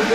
From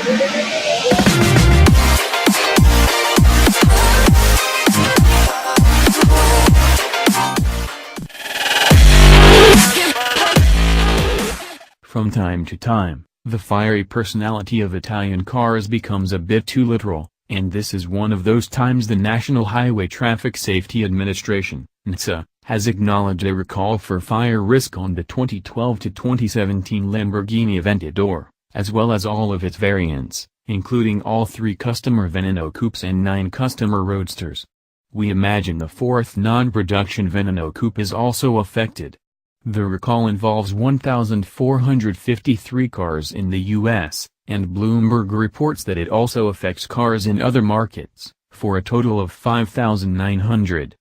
time to time, the fiery personality of Italian cars becomes a bit too literal, and this is one of those times. The National Highway Traffic Safety Administration, NHTSA, has acknowledged a recall for fire risk on the 2012 to 2017 Lamborghini Aventador, as well as all of its variants, including all 3 customer Veneno coupes and 9 customer roadsters. We imagine the 4th non-production Veneno coupe is also affected. The recall involves 1,453 cars in the U.S., and Bloomberg reports that it also affects cars in other markets, for a total of 5,900.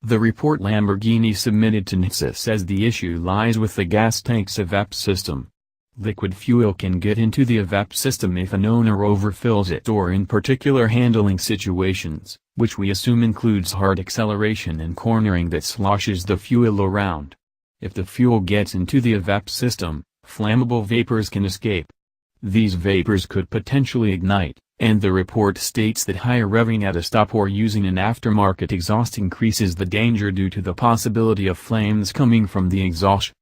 The report Lamborghini submitted to NHTSA says the issue lies with the gas tank's evap system. Liquid fuel can get into the evap system if an owner overfills it or in particular handling situations, which we assume includes hard acceleration and cornering that sloshes the fuel around. If the fuel gets into the evap system, flammable vapors can escape. These vapors could potentially ignite, and the report states that higher revving at a stop or using an aftermarket exhaust increases the danger due to the possibility of flames coming from the exhaust.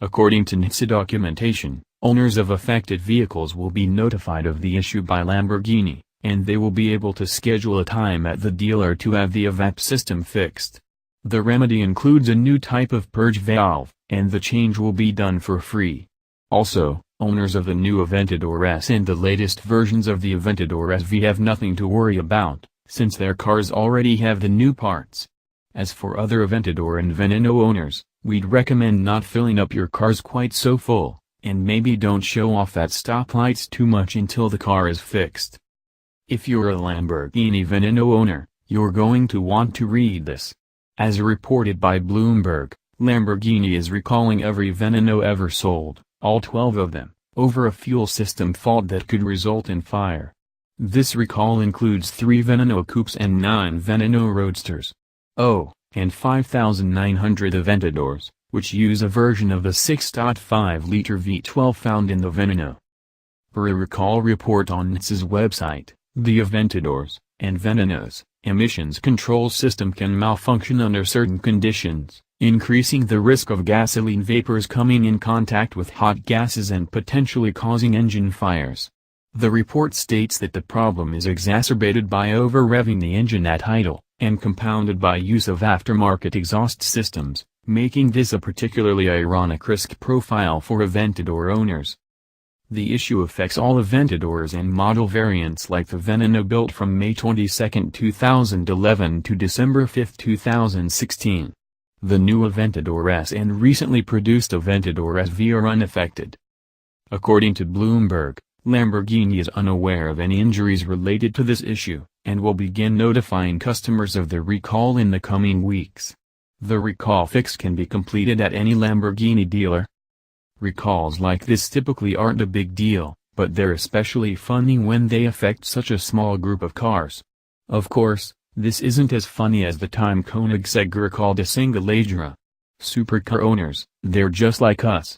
According to NHTSA documentation, owners of affected vehicles will be notified of the issue by Lamborghini, and they will be able to schedule a time at the dealer to have the evap system fixed. The remedy includes a new type of purge valve, and the change will be done for free. Also, owners of the new Aventador S and the latest versions of the Aventador SV have nothing to worry about, since their cars already have the new parts. As for other Aventador and Veneno owners, we'd recommend not filling up your cars quite so full, and maybe don't show off at stoplights too much until the car is fixed. If you're a Lamborghini Veneno owner, you're going to want to read this. As reported by Bloomberg, Lamborghini is recalling every Veneno ever sold, all 12 of them, over a fuel system fault that could result in fire. This recall includes 3 Veneno coupes and 9 Veneno roadsters. Oh, and 5,900 Aventadors, which use a version of the 6.5-liter V12 found in the Veneno. Per a recall report on NHTSA's website, the Aventadors and Venenos emissions control system can malfunction under certain conditions, increasing the risk of gasoline vapors coming in contact with hot gases and potentially causing engine fires. The report states that the problem is exacerbated by over-revving the engine at idle, and compounded by use of aftermarket exhaust systems, making this a particularly ironic risk profile for Aventador owners. The issue affects all Aventadors and model variants like the Veneno built from May 22, 2011 to December 5, 2016. The new Aventador S and recently produced Aventador SV are unaffected. According to Bloomberg, Lamborghini is unaware of any injuries related to this issue, and will begin notifying customers of the recall in the coming weeks. The recall fix can be completed at any Lamborghini dealer. Recalls like this typically aren't a big deal, but they're especially funny when they affect such a small group of cars. Of course, this isn't as funny as the time Koenigsegg recalled a single Agra. Supercar owners, they're just like us.